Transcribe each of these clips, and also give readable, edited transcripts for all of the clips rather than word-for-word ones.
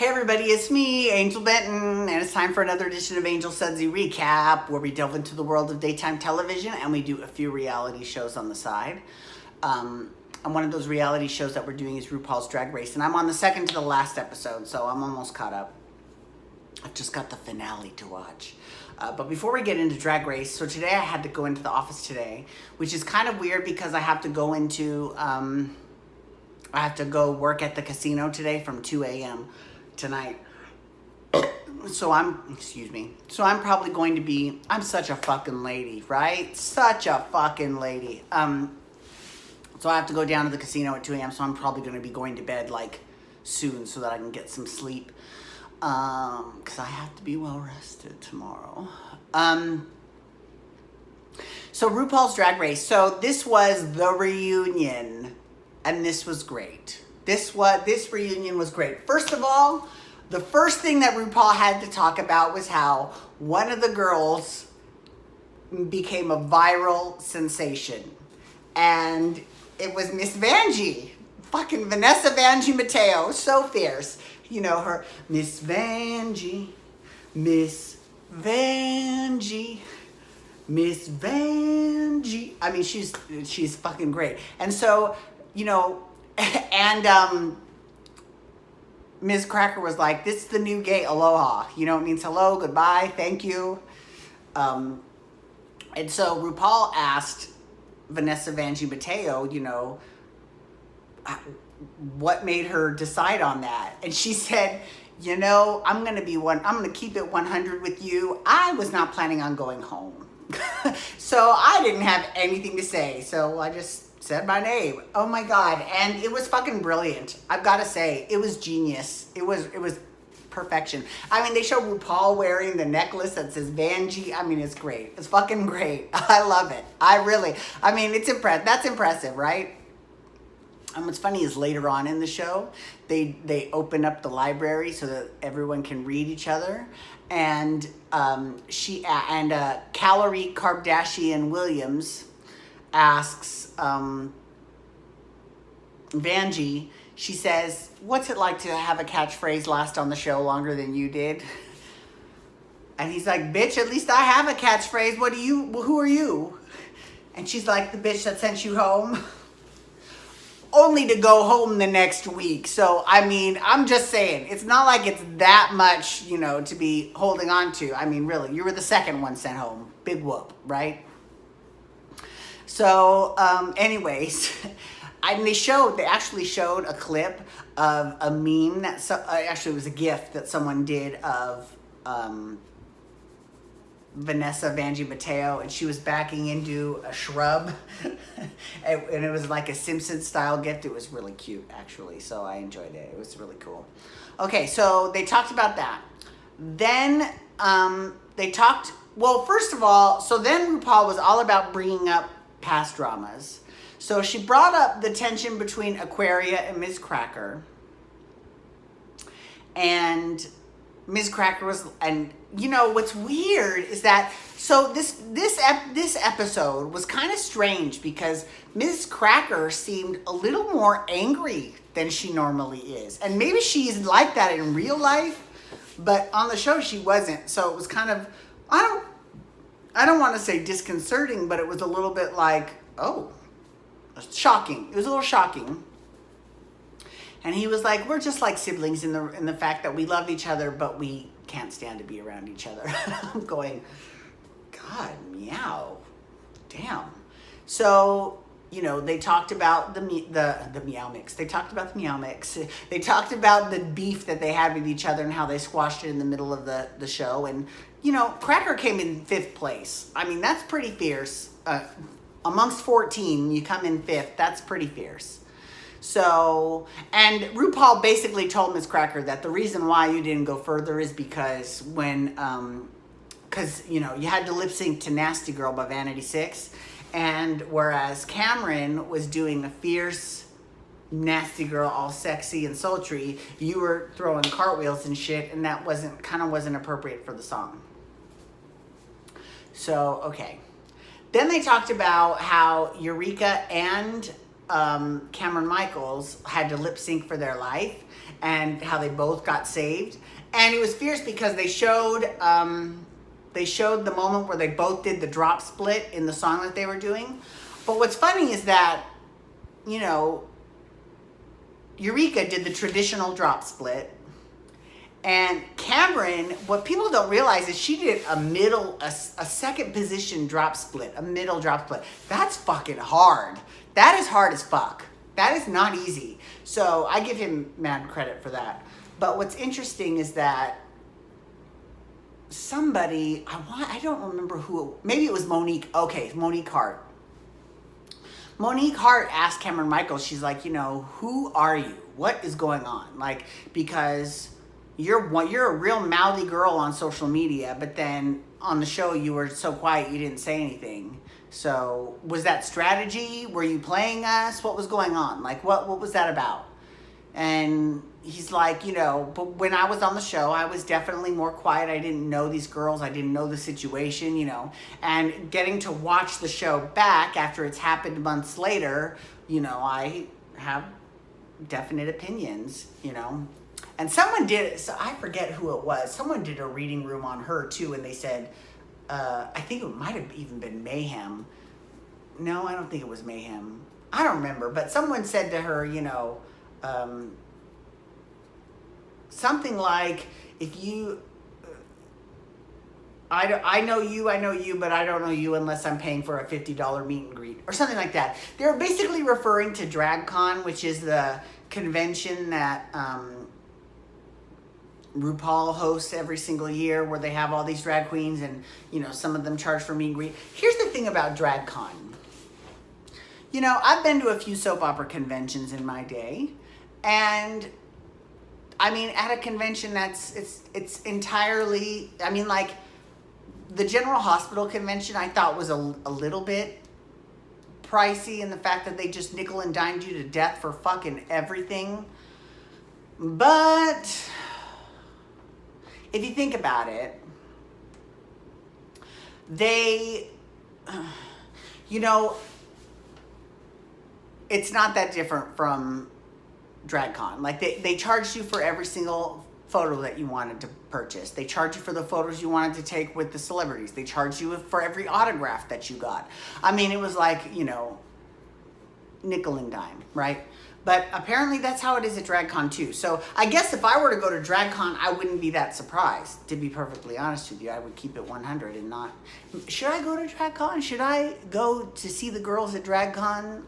Hey everybody, it's me, Angel Benton, and it's time for another edition of Angel Sudsy Recap, where we delve into the world of daytime television and we do a few reality shows on the side. And one of those reality shows that we're doing is RuPaul's Drag Race, and I'm on the second to the last episode, so I'm almost caught up. I've just got the finale to watch. But before we get into Drag Race, so today I had to go into the office today, which is kind of weird because I have to go into, I have to go work at the casino today from 2 a.m. tonight. So I'm probably going to be, I'm such a fucking lady, right? Such a fucking lady. So I have to go down to the casino at 2 a.m. So I'm probably going to be going to bed like soon so that I can get some sleep. Because I have to be well rested tomorrow. So RuPaul's Drag Race. So this was the reunion, and this was great. This reunion was great. First of all, the first thing that RuPaul had to talk about was how one of the girls became a viral sensation, and it was Miss Vanjie, fucking Vanessa Vanjie Mateo, so fierce. You know her, Miss Vanjie, Miss Vanjie, Miss Vanjie. I mean, she's fucking great. And so, you know, and Ms. Cracker was like, this is the new gay aloha. You know, it means hello, goodbye, thank you. And so RuPaul asked Vanessa Vanjie Mateo, you know, what made her decide on that? And she said, you know, I'm going to keep it 100 with you. I was not planning on going home. So I didn't have anything to say. So I just said my name. Oh my God. And it was fucking brilliant. I've got to say, it was genius. It was perfection. I mean, they show RuPaul wearing the necklace that says Vanjie. I mean, it's great. It's fucking great. I love it. I mean, that's impressive, right? And what's funny is later on in the show, they open up the library so that everyone can read each other. And Calorie Kardashian Williams asks Vanjie, she says, what's it like to have a catchphrase last on the show longer than you did? And he's like, bitch, at least I have a catchphrase. Who are you? And she's like, the bitch that sent you home. Only to go home the next week. So, I mean, I'm just saying, it's not like it's that much, you know, to be holding on to. I mean, really, you were the second one sent home. Big whoop, right? So, anyways, and they actually showed a clip of a meme that, actually it was a GIF that someone did of Vanessa Vanjie Mateo, and she was backing into a shrub, and it was like a Simpsons style gift. It was really cute, actually, so I enjoyed it. It was really cool. Okay, so they talked about that. Then first of all, so then RuPaul was all about bringing up past dramas. So she brought up the tension between Aquaria and Ms. Cracker, and Ms. Cracker was, and you know what's weird is that, so this episode was kind of strange because Ms. Cracker seemed a little more angry than she normally is, and maybe she's like that in real life, but on the show she wasn't. So it was kind of, I don't want to say disconcerting, but it was a little bit like, oh, shocking. It was a little shocking. And he was like, we're just like siblings in the fact that we love each other, but we can't stand to be around each other. I'm going, God, meow. Damn. So, you know, they talked about the meow mix. They talked about the meow mix. They talked about the beef that they had with each other and how they squashed it in the middle of the show. And, you know, Cracker came in 5th place. I mean, that's pretty fierce. Amongst 14, you come in 5th. That's pretty fierce. So, and RuPaul basically told Ms. Cracker that the reason why you didn't go further is because because, you know, you had to lip sync to Nasty Girl by Vanity 6. And whereas Cameron was doing a fierce Nasty Girl, all sexy and sultry, you were throwing cartwheels and shit, and that wasn't appropriate for the song. So, okay. Then they talked about how Eureka and Cameron Michaels had to lip sync for their life, and how they both got saved. And it was fierce because they showed the moment where they both did the drop split in the song that they were doing. But what's funny is that, you know, Eureka did the traditional drop split, and Cameron, what people don't realize is she did a second position drop split, a middle drop split. That's fucking hard. That is hard as fuck. That is not easy. So I give him mad credit for that. But what's interesting is that somebody, I don't remember who, maybe it was Monique. Okay, Monique Hart. Monique Hart asked Cameron Michaels, she's like, you know, who are you? What is going on? Like, because you're a real mouthy girl on social media, but then on the show you were so quiet you didn't say anything. So was that strategy? Were you playing us? What was going on? Like, what was that about? And he's like, you know, but when I was on the show, I was definitely more quiet. I didn't know these girls. I didn't know the situation, you know. And getting to watch the show back after it's happened months later, you know, I have definite opinions, you know. And someone did, so I forget who it was. Someone did a reading room on her too, and they said, I think it might have even been Mayhem. No, I don't think it was Mayhem. I don't remember, but someone said to her, you know, something like, if you, I know you, but I don't know you unless I'm paying for a $50 meet and greet, or something like that. They're basically referring to DragCon, which is the convention that RuPaul hosts every single year, where they have all these drag queens, and, you know, some of them charge for meet and greet. Here's the thing about DragCon. You know, I've been to a few soap opera conventions in my day, and I mean, at a convention it's entirely, I mean, like, the General Hospital convention I thought was a little bit pricey, in the fact that they just nickel and dimed you to death for fucking everything. But if you think about it, they, you know, it's not that different from DragCon. Like, they charged you for every single photo that you wanted to purchase. They charged you for the photos you wanted to take with the celebrities. They charged you for every autograph that you got. I mean, it was like, you know, nickel and dime, right? But apparently that's how it is at DragCon too. So I guess if I were to go to DragCon, I wouldn't be that surprised. To be perfectly honest with you, I would keep it 100 and not. Should I go to DragCon? Should I go to see the girls at DragCon?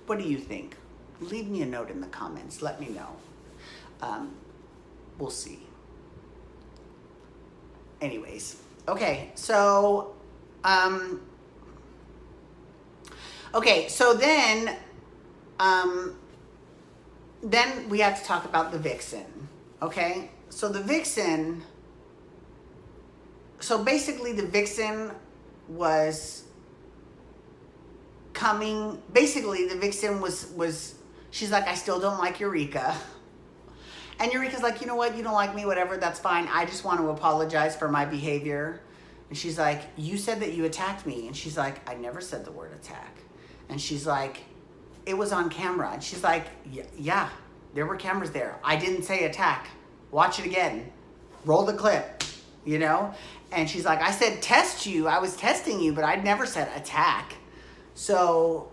What do you think? Leave me a note in the comments. Let me know. We'll see. Anyways, okay. So, then we have to talk about the Vixen. Okay, so the Vixen. So basically, the Vixen was coming. Basically, the Vixen was. She's like, I still don't like Eureka. And Eureka's like, you know what? You don't like me, whatever. That's fine. I just want to apologize for my behavior. And she's like, you said that you attacked me. And she's like, I never said the word attack. And she's like, it was on camera. And she's like, yeah, there were cameras there. I didn't say attack. Watch it again. Roll the clip, you know? And she's like, I said test you. I was testing you, but I'd never said attack. So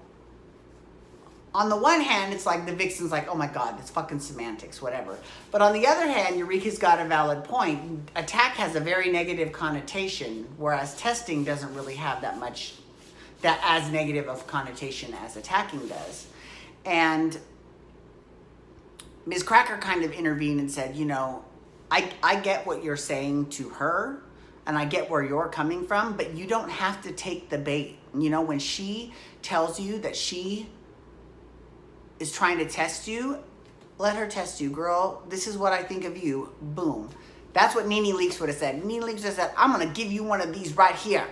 on the one hand, it's like the Vixen's like, oh my God, it's fucking semantics, whatever. But on the other hand, Eureka's got a valid point. Attack has a very negative connotation, whereas testing doesn't really have that as negative of connotation as attacking does. And Ms. Cracker kind of intervened and said, you know, I get what you're saying to her, and I get where you're coming from, but you don't have to take the bait. You know, when she tells you that she is trying to test you, let her test you, girl. This is what I think of you. Boom. That's what Nene Leakes would have said. Nene Leakes would have said, I'm going to give you one of these right here.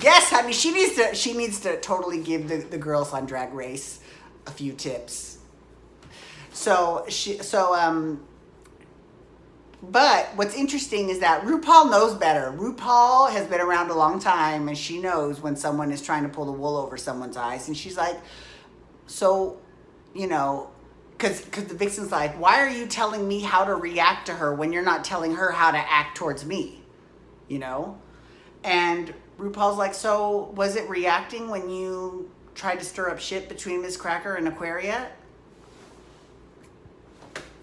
Yes, honey, she needs to totally give the girls on Drag Race a few tips. So But what's interesting is that RuPaul knows better. RuPaul has been around a long time, and she knows when someone is trying to pull the wool over someone's eyes. And she's like, so, you know, because the vixen's like, why are you telling me how to react to her when you're not telling her how to act towards me? You know? And RuPaul's like, so was it reacting when you tried to stir up shit between Miss Cracker and Aquaria?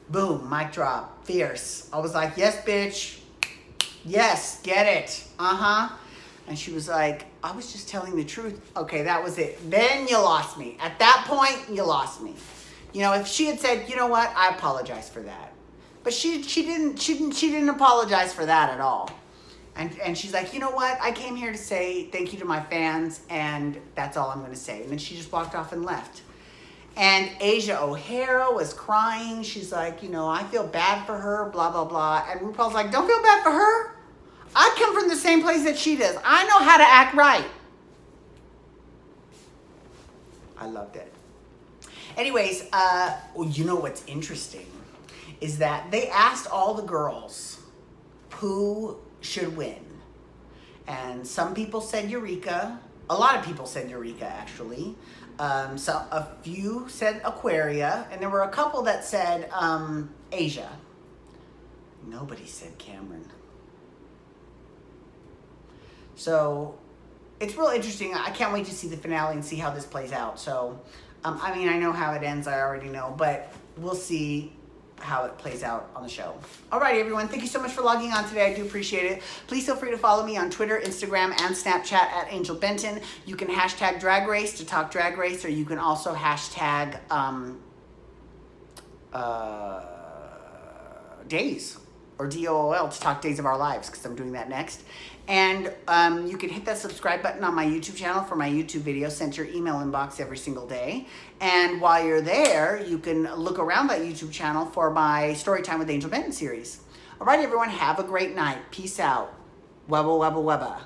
Boom, mic drop, fierce. I was like, yes, bitch. Yes, get it. Uh-huh. And she was like, I was just telling the truth. Okay, that was it. Then you lost me. At that point, you lost me. You know, if she had said, you know what, I apologize for that. But she didn't apologize for that at all. And she's like, you know what, I came here to say thank you to my fans, and that's all I'm going to say. And then she just walked off and left. And Asia O'Hara was crying. She's like, you know, I feel bad for her, blah, blah, blah. And RuPaul's like, don't feel bad for her. I come from the same place that she does. I know how to act right. I loved it. Anyways, you know what's interesting is that they asked all the girls who should win. And some people said Eureka. A lot of people said Eureka, actually. So a few said Aquaria, and there were a couple that said Asia. Nobody said Cameron. So it's real interesting. I can't wait to see the finale and see how this plays out. So, I mean, I know how it ends. I already know, but we'll see how it plays out on the show. Alrighty, everyone. Thank you so much for logging on today. I do appreciate it. Please feel free to follow me on Twitter, Instagram, and Snapchat at Angel Benton. You can hashtag Drag Race to talk Drag Race, or you can also hashtag Days or DOOL to talk Days of Our Lives, because I'm doing that next. And you can hit that subscribe button on my YouTube channel for my YouTube videos sent to your email inbox every single day. And while you're there, you can look around that YouTube channel for my Storytime with Angel Benton series. Alrighty, everyone, have a great night. Peace out. Webba, webba, webba.